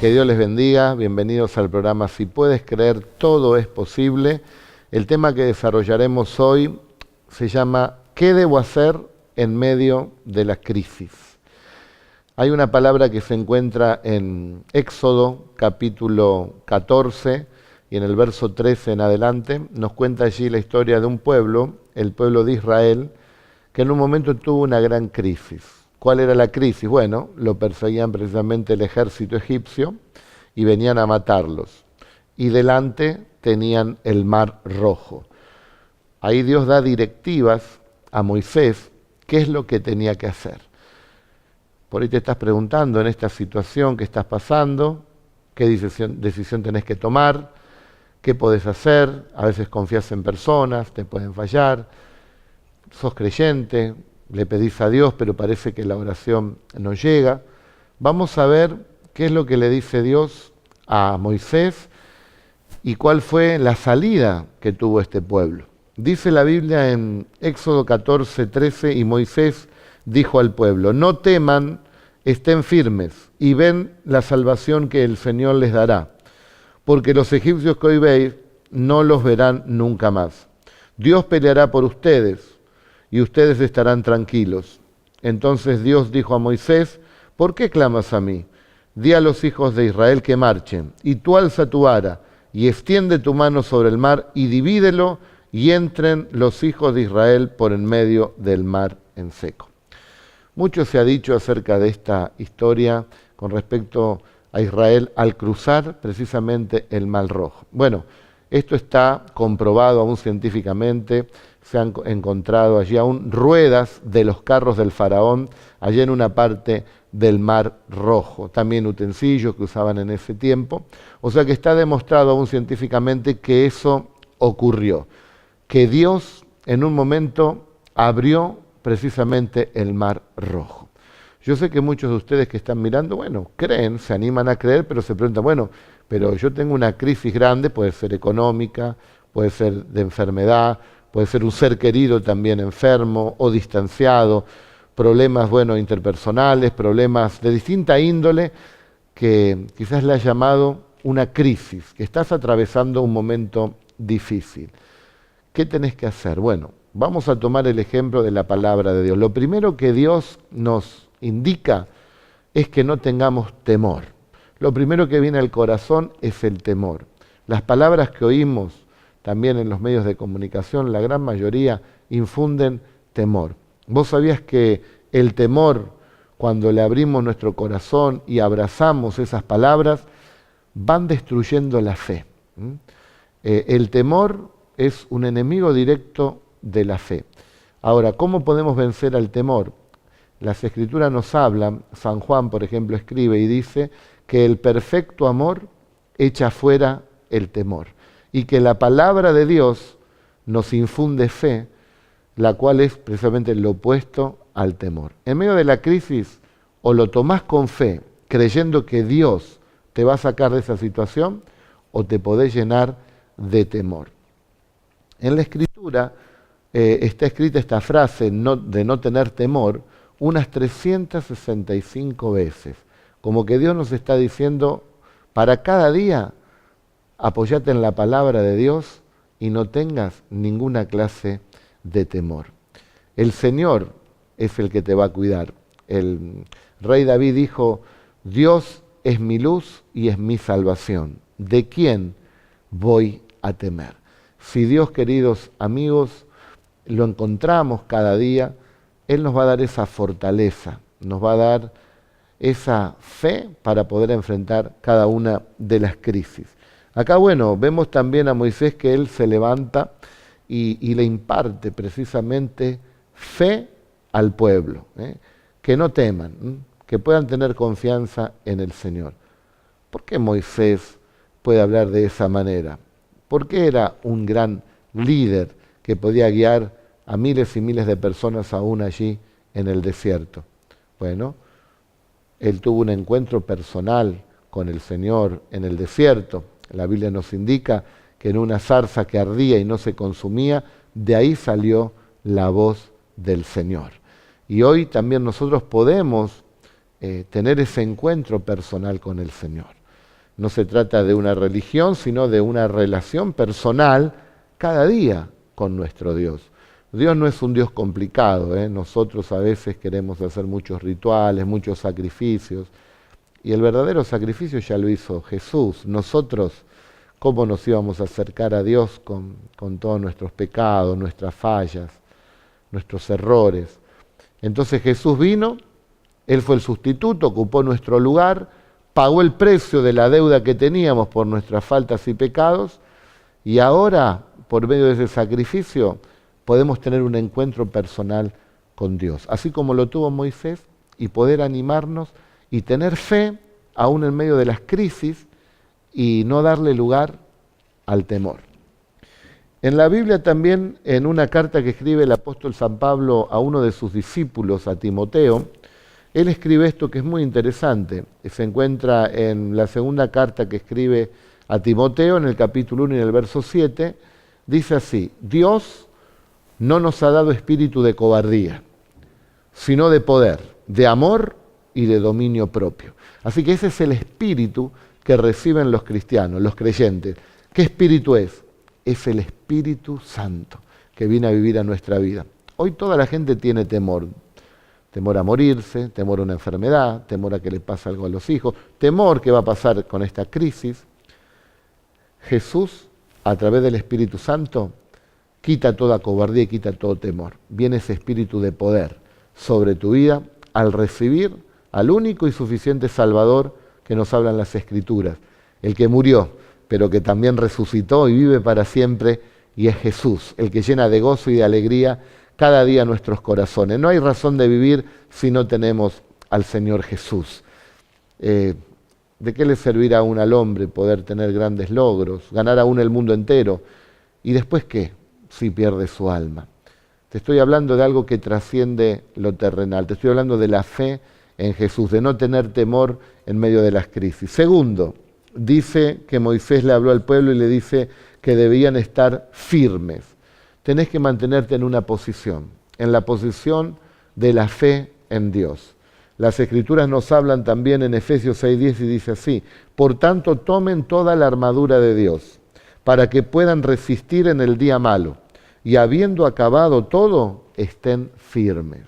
Que Dios les bendiga, bienvenidos al programa Si Puedes Creer, Todo es Posible. El tema que desarrollaremos hoy se llama ¿Qué debo hacer en medio de la crisis? Hay una palabra que se encuentra en Éxodo capítulo 14 y en el verso 13 en adelante. Nos cuenta allí la historia de un pueblo, el pueblo de Israel, que en un momento tuvo una gran crisis. ¿Cuál era la crisis? Bueno, lo perseguían precisamente el ejército egipcio y venían a matarlos. Y delante tenían el Mar Rojo. Ahí Dios da directivas a Moisés qué es lo que tenía que hacer. Por ahí te estás preguntando en esta situación que estás pasando, qué decisión tenés que tomar, qué podés hacer. A veces confías en personas, te pueden fallar. Sos creyente, le pedís a Dios, pero parece que la oración no llega. Vamos a ver qué es lo que le dice Dios a Moisés y cuál fue la salida que tuvo este pueblo. Dice la Biblia en Éxodo 14, 13, y Moisés dijo al pueblo: no teman, estén firmes y ven la salvación que el Señor les dará, porque los egipcios que hoy veis no los verán nunca más. Dios peleará por ustedes y ustedes estarán tranquilos. Entonces Dios dijo a Moisés: ¿por qué clamas a mí? Di a los hijos de Israel que marchen, y tú alza tu vara, y extiende tu mano sobre el mar, y divídelo, y entren los hijos de Israel por en medio del mar en seco. Mucho se ha dicho acerca de esta historia con respecto a Israel al cruzar precisamente el Mar Rojo. Bueno, esto está comprobado aún científicamente. Se han encontrado allí aún ruedas de los carros del faraón, allí en una parte del Mar Rojo, también utensilios que usaban en ese tiempo. O sea que está demostrado aún científicamente que eso ocurrió, que Dios en un momento abrió precisamente el Mar Rojo. Yo sé que muchos de ustedes que están mirando, bueno, creen, se animan a creer, pero se preguntan, bueno, pero yo tengo una crisis grande, puede ser económica, puede ser de enfermedad, puede ser un ser querido también enfermo o distanciado, problemas, bueno, interpersonales, problemas de distinta índole que quizás le ha llamado una crisis, que estás atravesando un momento difícil. ¿Qué tenés que hacer? Bueno, vamos a tomar el ejemplo de la palabra de Dios. Lo primero que Dios nos indica es que no tengamos temor. Lo primero que viene al corazón es el temor. Las palabras que oímos también en los medios de comunicación, la gran mayoría infunden temor. ¿Vos sabías que el temor, cuando le abrimos nuestro corazón y abrazamos esas palabras, van destruyendo la fe? El temor es un enemigo directo de la fe. Ahora, ¿cómo podemos vencer al temor? Las Escrituras nos hablan, San Juan, por ejemplo, escribe y dice que el perfecto amor echa fuera el temor. Y que la palabra de Dios nos infunde fe, la cual es precisamente lo opuesto al temor. En medio de la crisis, o lo tomás con fe, creyendo que Dios te va a sacar de esa situación, o te podés llenar de temor. En la Escritura está escrita esta frase de no tener temor unas 365 veces. Como que Dios nos está diciendo, para cada día, apóyate en la palabra de Dios y no tengas ninguna clase de temor. El Señor es el que te va a cuidar. El rey David dijo: Dios es mi luz y es mi salvación. ¿De quién voy a temer? Si Dios, queridos amigos, lo encontramos cada día, Él nos va a dar esa fortaleza, nos va a dar esa fe para poder enfrentar cada una de las crisis. Acá, bueno, vemos también a Moisés que él se levanta y le imparte precisamente fe al pueblo, que no teman, que puedan tener confianza en el Señor. ¿Por qué Moisés puede hablar de esa manera? ¿Por qué era un gran líder que podía guiar a miles y miles de personas aún allí en el desierto? Bueno, él tuvo un encuentro personal con el Señor en el desierto. La Biblia nos indica que en una zarza que ardía y no se consumía, de ahí salió la voz del Señor. Y hoy también nosotros podemos tener ese encuentro personal con el Señor. No se trata de una religión, sino de una relación personal cada día con nuestro Dios. Dios no es un Dios complicado, ¿eh? Nosotros a veces queremos hacer muchos rituales, muchos sacrificios, y el verdadero sacrificio ya lo hizo Jesús. Nosotros, ¿cómo nos íbamos a acercar a Dios con todos nuestros pecados, nuestras fallas, nuestros errores? Entonces Jesús vino, Él fue el sustituto, ocupó nuestro lugar, pagó el precio de la deuda que teníamos por nuestras faltas y pecados, y ahora, por medio de ese sacrificio, podemos tener un encuentro personal con Dios, así como lo tuvo Moisés, y poder animarnos y tener fe aún en medio de las crisis y no darle lugar al temor. En la Biblia también, en una carta que escribe el apóstol San Pablo a uno de sus discípulos, a Timoteo, él escribe esto que es muy interesante. Se encuentra en la segunda carta que escribe a Timoteo, en el capítulo 1 y en el verso 7, dice así: Dios no nos ha dado espíritu de cobardía, sino de poder, de amor y de dominio propio. Así que ese es el espíritu que reciben los cristianos, los creyentes. ¿Qué espíritu es? Es el Espíritu Santo que viene a vivir a nuestra vida. Hoy toda la gente tiene temor. Temor a morirse, temor a una enfermedad, temor a que le pase algo a los hijos, temor que va a pasar con esta crisis. Jesús, a través del Espíritu Santo, quita toda cobardía y quita todo temor. Viene ese espíritu de poder sobre tu vida al recibir al único y suficiente Salvador que nos hablan las Escrituras, el que murió, pero que también resucitó y vive para siempre, y es Jesús, el que llena de gozo y de alegría cada día nuestros corazones. No hay razón de vivir si no tenemos al Señor Jesús. ¿De qué le servirá aún al hombre poder tener grandes logros, ganar aún el mundo entero? ¿Y después qué si pierde su alma? Te estoy hablando de algo que trasciende lo terrenal. Te estoy hablando de la fe en Jesús, de no tener temor en medio de las crisis. Segundo, dice que Moisés le habló al pueblo y le dice que debían estar firmes. Tenés que mantenerte en una posición, en la posición de la fe en Dios. Las Escrituras nos hablan también en Efesios 6:10 y dice así: por tanto, tomen toda la armadura de Dios, para que puedan resistir en el día malo, y habiendo acabado todo, estén firmes.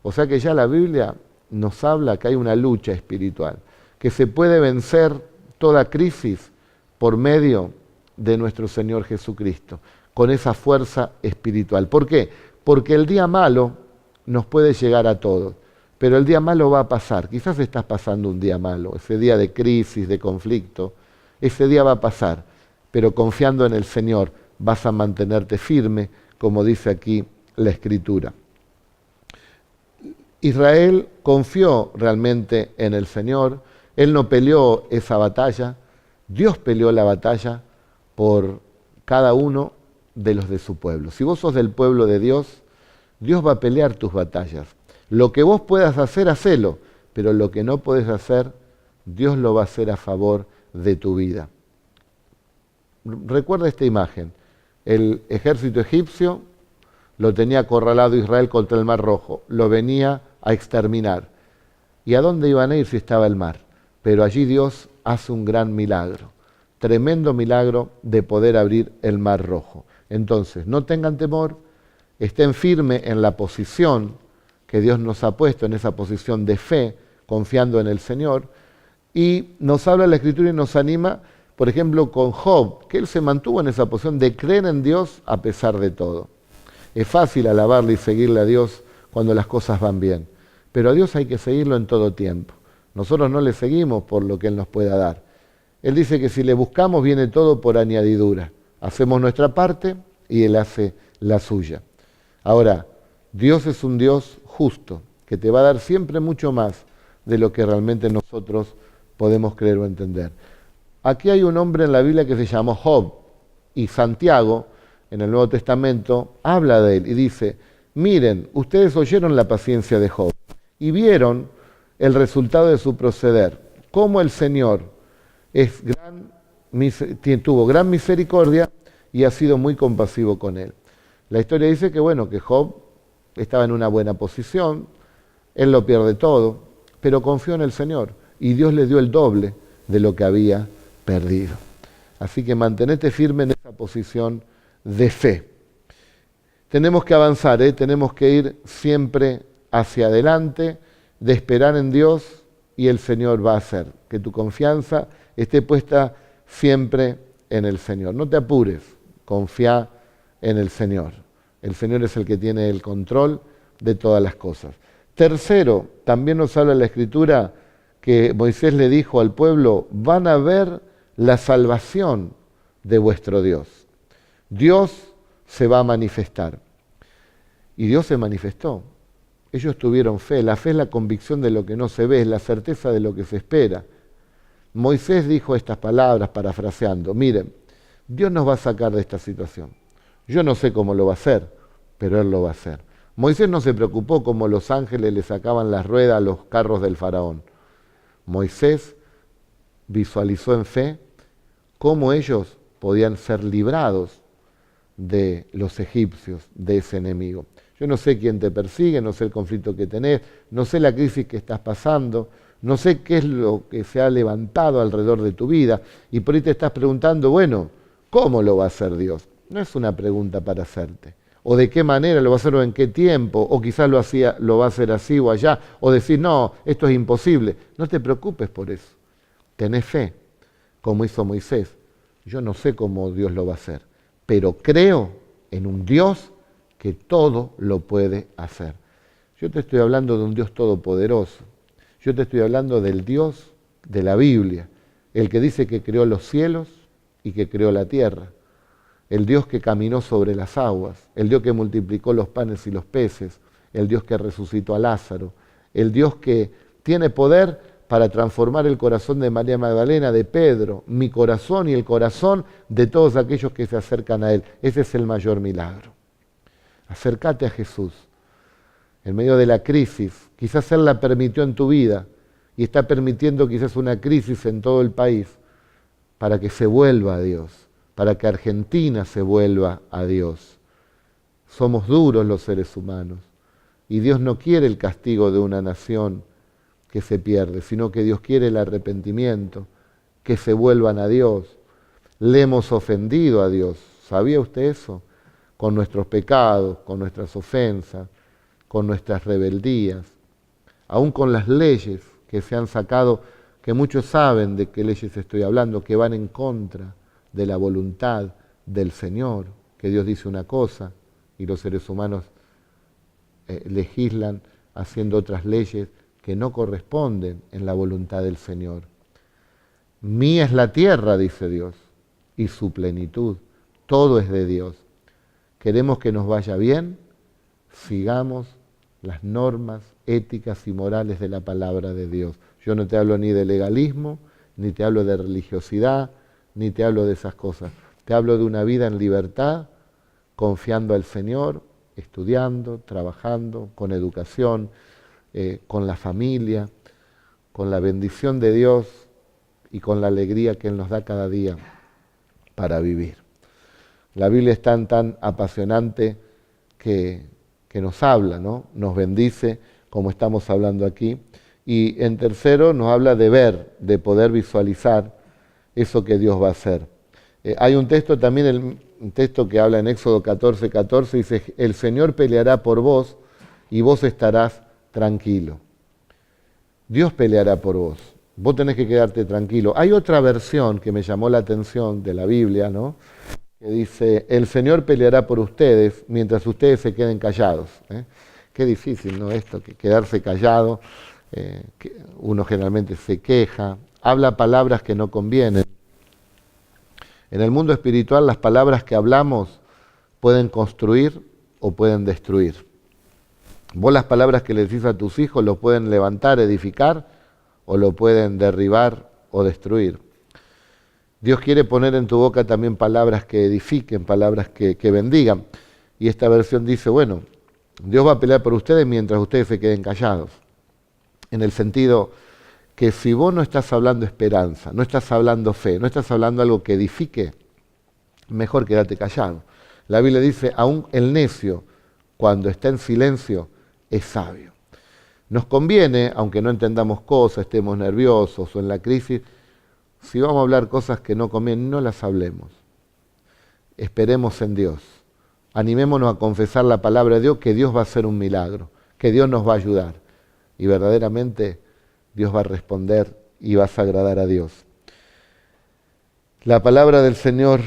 O sea que ya la Biblia nos habla que hay una lucha espiritual, que se puede vencer toda crisis por medio de nuestro Señor Jesucristo, con esa fuerza espiritual. ¿Por qué? Porque el día malo nos puede llegar a todos, pero el día malo va a pasar. Quizás estás pasando un día malo, ese día de crisis, de conflicto, ese día va a pasar, pero confiando en el Señor vas a mantenerte firme, como dice aquí la Escritura. Israel confió realmente en el Señor. Él no peleó esa batalla, Dios peleó la batalla por cada uno de los de su pueblo. Si vos sos del pueblo de Dios, Dios va a pelear tus batallas. Lo que vos puedas hacer, hacelo, pero lo que no podés hacer, Dios lo va a hacer a favor de tu vida. Recuerda esta imagen. El ejército egipcio lo tenía acorralado Israel contra el Mar Rojo, lo venía a exterminar. ¿Y a dónde iban a ir si estaba el mar? Pero allí Dios hace un gran milagro, tremendo milagro de poder abrir el Mar Rojo. Entonces, no tengan temor, estén firmes en la posición que Dios nos ha puesto, en esa posición de fe, confiando en el Señor. Y nos habla la Escritura y nos anima, por ejemplo, con Job, que él se mantuvo en esa posición de creer en Dios a pesar de todo. Es fácil alabarle y seguirle a Dios cuando las cosas van bien, pero a Dios hay que seguirlo en todo tiempo. Nosotros no le seguimos por lo que Él nos pueda dar. Él dice que si le buscamos viene todo por añadidura. Hacemos nuestra parte y Él hace la suya. Ahora, Dios es un Dios justo, que te va a dar siempre mucho más de lo que realmente nosotros podemos creer o entender. Aquí hay un hombre en la Biblia que se llamó Job, y Santiago, en el Nuevo Testamento, habla de él y dice: miren, ustedes oyeron la paciencia de Job y vieron el resultado de su proceder, cómo el Señor tuvo gran misericordia y ha sido muy compasivo con él. La historia dice que que Job estaba en una buena posición, él lo pierde todo, pero confió en el Señor y Dios le dio el doble de lo que había perdido. Así que mantenete firme en esa posición de fe. Tenemos que avanzar, tenemos que ir siempre hacia adelante, de esperar en Dios y el Señor va a hacer. Que tu confianza esté puesta siempre en el Señor. No te apures, confía en el Señor. El Señor es el que tiene el control de todas las cosas. Tercero, también nos habla la Escritura que Moisés le dijo al pueblo, van a ver la salvación de vuestro Dios. Dios se va a manifestar. Y Dios se manifestó. Ellos tuvieron fe. La fe es la convicción de lo que no se ve, es la certeza de lo que se espera. Moisés dijo estas palabras parafraseando, miren, Dios nos va a sacar de esta situación. Yo no sé cómo lo va a hacer, pero Él lo va a hacer. Moisés no se preocupó como los ángeles le sacaban las ruedas a los carros del faraón. Moisés visualizó en fe cómo ellos podían ser librados de los egipcios, de ese enemigo. Yo no sé quién te persigue, no sé el conflicto que tenés, no sé la crisis que estás pasando, no sé qué es lo que se ha levantado alrededor de tu vida y por ahí te estás preguntando, bueno, ¿cómo lo va a hacer Dios? No es una pregunta para hacerte. O de qué manera lo va a hacer o en qué tiempo, o quizás lo va a hacer así o allá, o decir, no, esto es imposible. No te preocupes por eso. Tenés fe, como hizo Moisés. Yo no sé cómo Dios lo va a hacer, pero creo en un Dios que todo lo puede hacer. Yo te estoy hablando de un Dios todopoderoso. Yo te estoy hablando del Dios de la Biblia, el que dice que creó los cielos y que creó la tierra. El Dios que caminó sobre las aguas, el Dios que multiplicó los panes y los peces, el Dios que resucitó a Lázaro, el Dios que tiene poder para transformar el corazón de María Magdalena, de Pedro, mi corazón y el corazón de todos aquellos que se acercan a Él. Ese es el mayor milagro. Acércate a Jesús. En medio de la crisis, quizás Él la permitió en tu vida y está permitiendo quizás una crisis en todo el país para que se vuelva a Dios, para que Argentina se vuelva a Dios. Somos duros los seres humanos y Dios no quiere el castigo de una nación que se pierde, sino que Dios quiere el arrepentimiento, que se vuelvan a Dios. Le hemos ofendido a Dios, ¿sabía usted eso? Con nuestros pecados, con nuestras ofensas, con nuestras rebeldías, aún con las leyes que se han sacado, que muchos saben de qué leyes estoy hablando, que van en contra de la voluntad del Señor, que Dios dice una cosa y los seres humanos legislan haciendo otras leyes que no corresponden en la voluntad del Señor. Mía es la tierra, dice Dios, y su plenitud, todo es de Dios. Queremos que nos vaya bien, sigamos las normas éticas y morales de la palabra de Dios. Yo no te hablo ni de legalismo, ni te hablo de religiosidad, ni te hablo de esas cosas. Te hablo de una vida en libertad, confiando al Señor, estudiando, trabajando, con educación, con la familia, con la bendición de Dios y con la alegría que Él nos da cada día para vivir. La Biblia es tan apasionante que nos habla, ¿no? Nos bendice, como estamos hablando aquí. Y en tercero nos habla de ver, de poder visualizar eso que Dios va a hacer. Hay un texto también, un texto que habla en Éxodo 14:14, dice, el Señor peleará por vos y vos estarás tranquilo. Dios peleará por vos. Vos tenés que quedarte tranquilo. Hay otra versión que me llamó la atención de la Biblia, ¿no? Que dice, el Señor peleará por ustedes mientras ustedes se queden callados. Qué difícil, ¿no? Esto, que quedarse callado. Que uno generalmente se queja, habla palabras que no convienen. En el mundo espiritual las palabras que hablamos pueden construir o pueden destruir. Vos las palabras que le decís a tus hijos lo pueden levantar, edificar, o lo pueden derribar o destruir. Dios quiere poner en tu boca también palabras que edifiquen, palabras que bendigan. Y esta versión dice, bueno, Dios va a pelear por ustedes mientras ustedes se queden callados. En el sentido que si vos no estás hablando esperanza, no estás hablando fe, no estás hablando algo que edifique, mejor quédate callado. La Biblia dice, aún el necio, cuando está en silencio, es sabio. Nos conviene, aunque no entendamos cosas, estemos nerviosos o en la crisis, Si vamos a hablar cosas que no convienen, no las hablemos. Esperemos en Dios. Animémonos a confesar la palabra de Dios, que Dios va a hacer un milagro, que Dios nos va a ayudar. Y verdaderamente Dios va a responder y vas a agradar a Dios. La palabra del Señor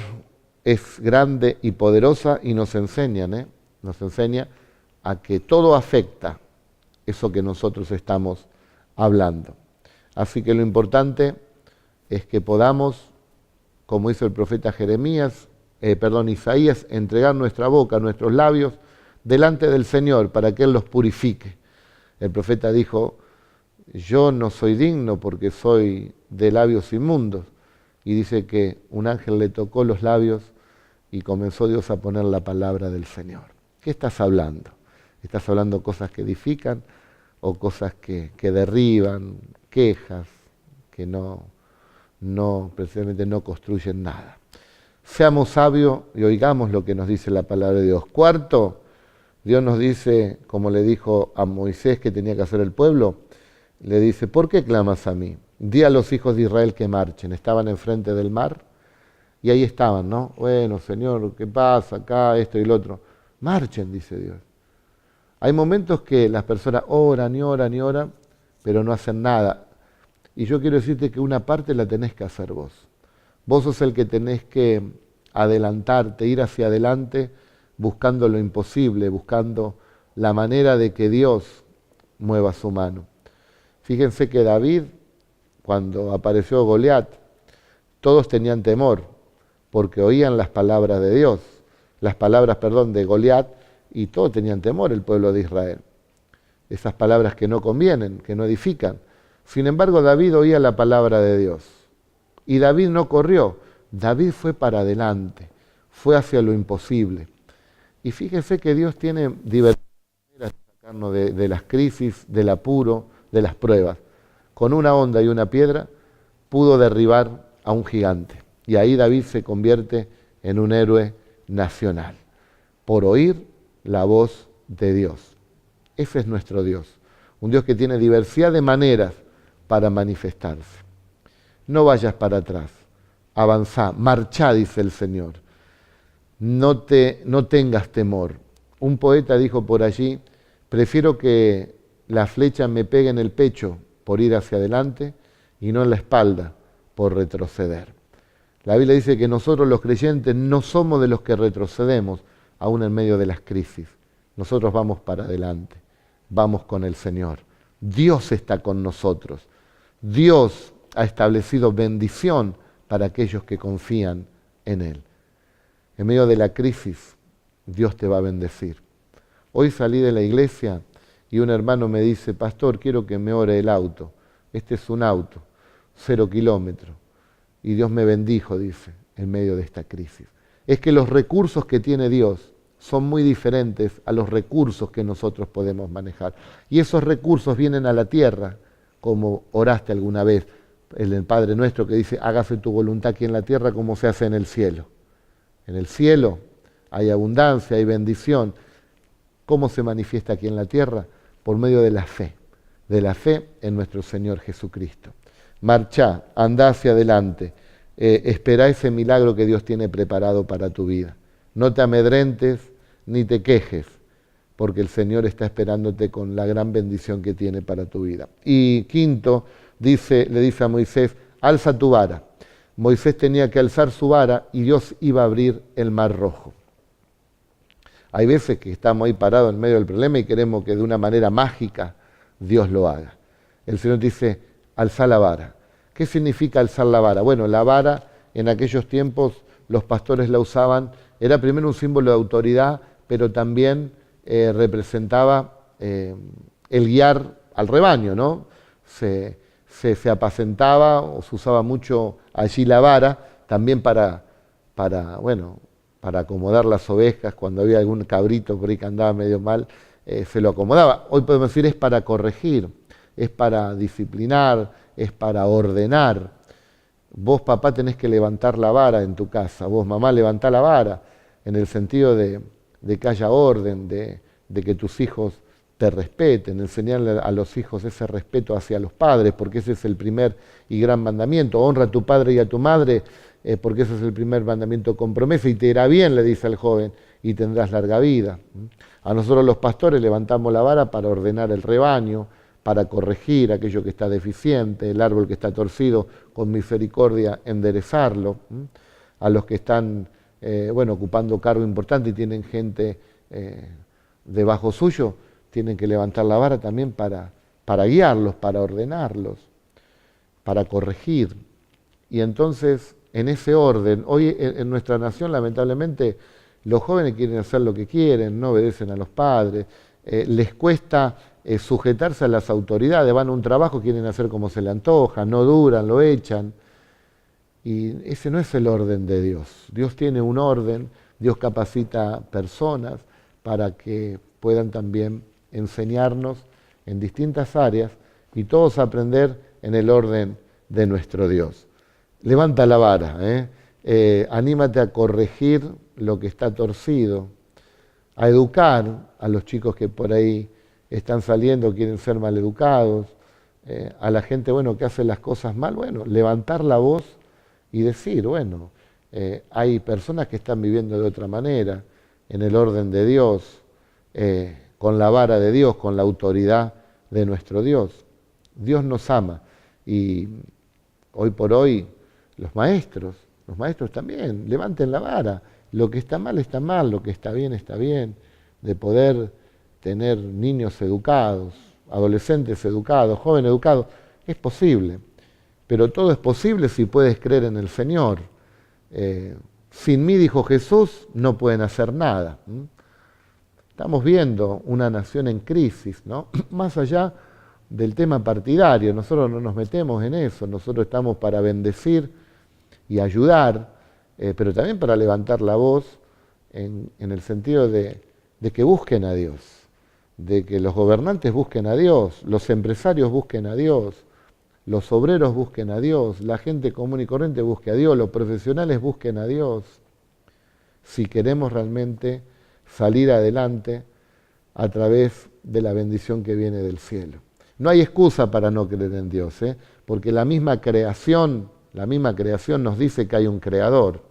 es grande y poderosa y nos enseña a que todo afecta eso que nosotros estamos hablando. Así que lo importante es que podamos, como hizo el profeta Isaías, entregar nuestra boca, nuestros labios, delante del Señor para que Él los purifique. El profeta dijo, yo no soy digno porque soy de labios inmundos. Y dice que un ángel le tocó los labios y comenzó Dios a poner la palabra del Señor. ¿Qué estás hablando? ¿Estás hablando cosas que edifican o cosas que derriban, quejas, que precisamente no construyen nada? Seamos sabios y oigamos lo que nos dice la palabra de Dios. Cuarto, Dios nos dice, como le dijo a Moisés que tenía que hacer el pueblo, le dice, ¿por qué clamas a mí? Di a los hijos de Israel que marchen. Estaban enfrente del mar y ahí estaban, ¿no? Bueno, Señor, ¿qué pasa acá? Esto y lo otro. Marchen, dice Dios. Hay momentos que las personas oran y oran y oran, pero no hacen nada. Y yo quiero decirte que una parte la tenés que hacer vos. Vos sos el que tenés que adelantarte, ir hacia adelante, buscando lo imposible, buscando la manera de que Dios mueva su mano. Fíjense que David, cuando apareció Goliat, todos tenían temor, porque oían las palabras de Dios, de Goliat, y todos tenían temor, el pueblo de Israel. Esas palabras que no convienen, que no edifican. Sin embargo, David oía la palabra de Dios. Y David no corrió, David fue para adelante, fue hacia lo imposible. Y fíjese que Dios tiene diversas maneras de sacarnos de las crisis, del apuro, de las pruebas. Con una onda y una piedra pudo derribar a un gigante. Y ahí David se convierte en un héroe nacional, por oír la voz de Dios. Ese es nuestro Dios, un Dios que tiene diversidad de maneras para manifestarse. No vayas para atrás, avanzá, marchá, dice el Señor. No tengas temor. Un poeta dijo por allí, prefiero que la flecha me pegue en el pecho por ir hacia adelante y no en la espalda por retroceder. La Biblia dice que nosotros los creyentes no somos de los que retrocedemos aún en medio de las crisis. Nosotros vamos para adelante, vamos con el Señor. Dios está con nosotros. Dios ha establecido bendición para aquellos que confían en Él. En medio de la crisis, Dios te va a bendecir. Hoy salí de la iglesia y un hermano me dice, pastor, quiero que me ore el auto. Este es un auto, 0 kilómetros. Y Dios me bendijo, dice, en medio de esta crisis. Es que los recursos que tiene Dios son muy diferentes a los recursos que nosotros podemos manejar. Y esos recursos vienen a la tierra, como oraste alguna vez, el Padre Nuestro que dice, hágase tu voluntad aquí en la tierra como se hace en el cielo. En el cielo hay abundancia, hay bendición. ¿Cómo se manifiesta aquí en la tierra? Por medio de la fe en nuestro Señor Jesucristo. Marchá, andá hacia adelante, esperá ese milagro que Dios tiene preparado para tu vida. No te amedrentes ni te quejes, porque el Señor está esperándote con la gran bendición que tiene para tu vida. Y quinto, le dice a Moisés, alza tu vara. Moisés tenía que alzar su vara y Dios iba a abrir el mar rojo. Hay veces que estamos ahí parados en medio del problema y queremos que de una manera mágica Dios lo haga. El Señor dice, alza la vara. ¿Qué significa alzar la vara? Bueno, la vara en aquellos tiempos los pastores la usaban, era primero un símbolo de autoridad, pero también representaba el guiar al rebaño, ¿no? Se apacentaba o se usaba mucho allí la vara, también para acomodar las ovejas, cuando había algún cabrito por ahí que andaba medio mal, se lo acomodaba. Hoy podemos decir es para corregir, es para disciplinar, es para ordenar. Vos, papá, tenés que levantar la vara en tu casa, vos, mamá, levantá la vara, en el sentido de que haya orden, de que tus hijos te respeten, enseñarle a los hijos ese respeto hacia los padres, porque ese es el primer y gran mandamiento. Honra a tu padre y a tu madre, porque ese es el primer mandamiento con promesa, y te irá bien, le dice al joven, y tendrás larga vida. A nosotros los pastores levantamos la vara para ordenar el rebaño, para corregir aquello que está deficiente, el árbol que está torcido, con misericordia enderezarlo. A los que están ocupando cargo importante y tienen gente debajo suyo, tienen que levantar la vara también para guiarlos, para ordenarlos, para corregir. Y entonces, en ese orden, hoy en nuestra nación, lamentablemente, los jóvenes quieren hacer lo que quieren, no obedecen a los padres, les cuesta sujetarse a las autoridades, van a un trabajo, quieren hacer como se le antoja, no duran, lo echan. Y ese no es el orden de Dios. Dios tiene un orden, Dios capacita personas para que puedan también enseñarnos en distintas áreas y todos aprender en el orden de nuestro Dios. Levanta la vara, anímate a corregir lo que está torcido, a educar a los chicos que por ahí están saliendo, quieren ser maleducados, a la gente que hace las cosas mal, levantar la voz y decir, hay personas que están viviendo de otra manera, en el orden de Dios, con la vara de Dios, con la autoridad de nuestro Dios. Dios nos ama y hoy por hoy los maestros también, levanten la vara. Lo que está mal, lo que está bien, de poder tener niños educados, adolescentes educados, jóvenes educados, es posible. Pero todo es posible si puedes creer en el Señor. Sin mí, dijo Jesús, no pueden hacer nada. Estamos viendo una nación en crisis, ¿no? Más allá del tema partidario, nosotros no nos metemos en eso, nosotros estamos para bendecir y ayudar, pero también para levantar la voz en el sentido de que busquen a Dios, de que los gobernantes busquen a Dios, los empresarios busquen a Dios, los obreros busquen a Dios, la gente común y corriente busque a Dios, los profesionales busquen a Dios, si queremos realmente salir adelante a través de la bendición que viene del cielo. No hay excusa para no creer en Dios, porque la misma creación nos dice que hay un creador.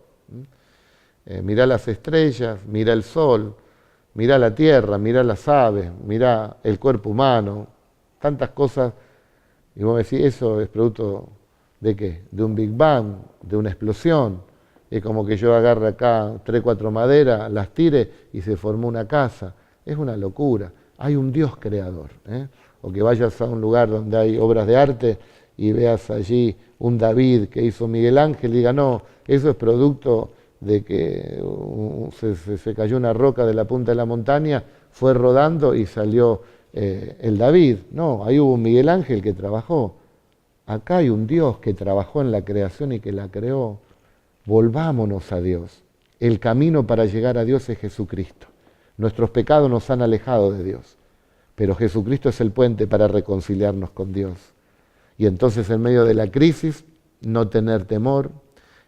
Mirá las estrellas, mirá el sol, mirá la tierra, mirá las aves, mirá el cuerpo humano, tantas cosas. Y vos me decís, ¿eso es producto de qué? De un Big Bang, de una explosión. Es como que yo agarre acá 3, 4 maderas, las tire y se formó una casa. Es una locura. Hay un Dios creador. O que vayas a un lugar donde hay obras de arte y veas allí un David que hizo Miguel Ángel y diga, no, eso es producto de que se cayó una roca de la punta de la montaña, fue rodando y salió el David. No, ahí hubo un Miguel Ángel que trabajó. Acá hay un Dios que trabajó en la creación y que la creó. Volvámonos a Dios. El camino para llegar a Dios es Jesucristo. Nuestros pecados nos han alejado de Dios, pero Jesucristo es el puente para reconciliarnos con Dios. Y entonces en medio de la crisis, no tener temor,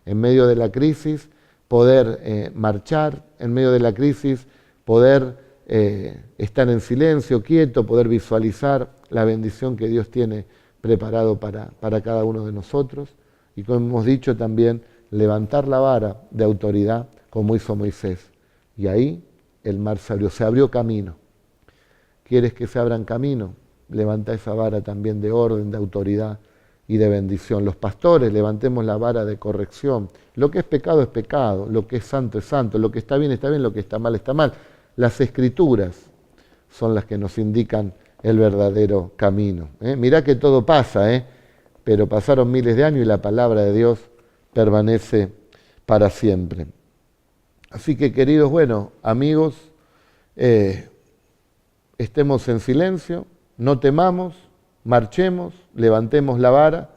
en medio de la crisis, poder marchar, en medio de la crisis, poder estar en silencio, quieto, poder visualizar la bendición que Dios tiene preparado para cada uno de nosotros. Y como hemos dicho también, levantar la vara de autoridad como hizo Moisés. Y ahí el mar se abrió camino. ¿Quieres que se abran camino? Levanta esa vara también de orden, de autoridad y de bendición. Los pastores, levantemos la vara de corrección. Lo que es pecado, lo que es santo, lo que está bien, lo que está mal, está mal. Las escrituras son las que nos indican el verdadero camino. Mirá que todo pasa, pero pasaron miles de años y la palabra de Dios permanece para siempre. Así que, queridos, amigos, estemos en silencio, no temamos, marchemos, levantemos la vara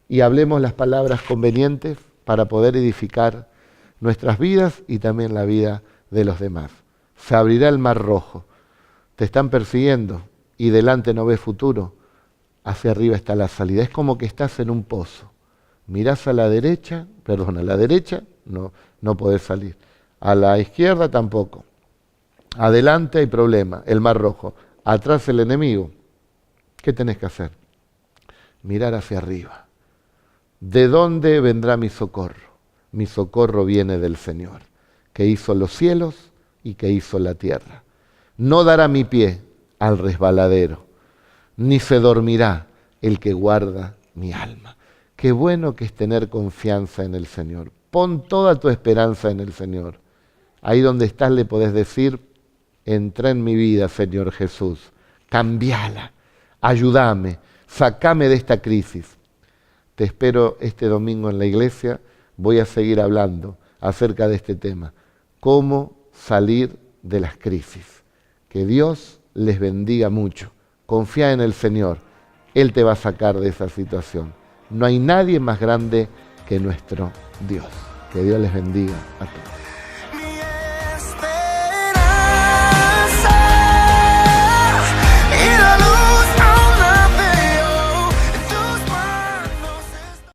y hablemos las palabras convenientes para poder edificar nuestras vidas y también la vida de los demás. Se abrirá el mar rojo, te están persiguiendo y delante no ves futuro, hacia arriba está la salida. Es como que estás en un pozo, mirás a la derecha no podés salir, a la izquierda tampoco, adelante hay problema, el mar rojo, atrás el enemigo. ¿Qué tenés que hacer? Mirar hacia arriba. ¿De dónde vendrá mi socorro? Mi socorro viene del Señor, que hizo los cielos y que hizo la tierra. No dará mi pie al resbaladero, ni se dormirá el que guarda mi alma. Qué bueno que es tener confianza en el Señor. Pon toda tu esperanza en el Señor. Ahí donde estás le podés decir, entra en mi vida, Señor Jesús, cambiala, ayúdame, sacame de esta crisis. Te espero este domingo en la iglesia, voy a seguir hablando acerca de este tema, cómo salir de las crisis. Que Dios les bendiga mucho, confía en el Señor, Él te va a sacar de esa situación. No hay nadie más grande que nuestro Dios. Que Dios les bendiga a todos.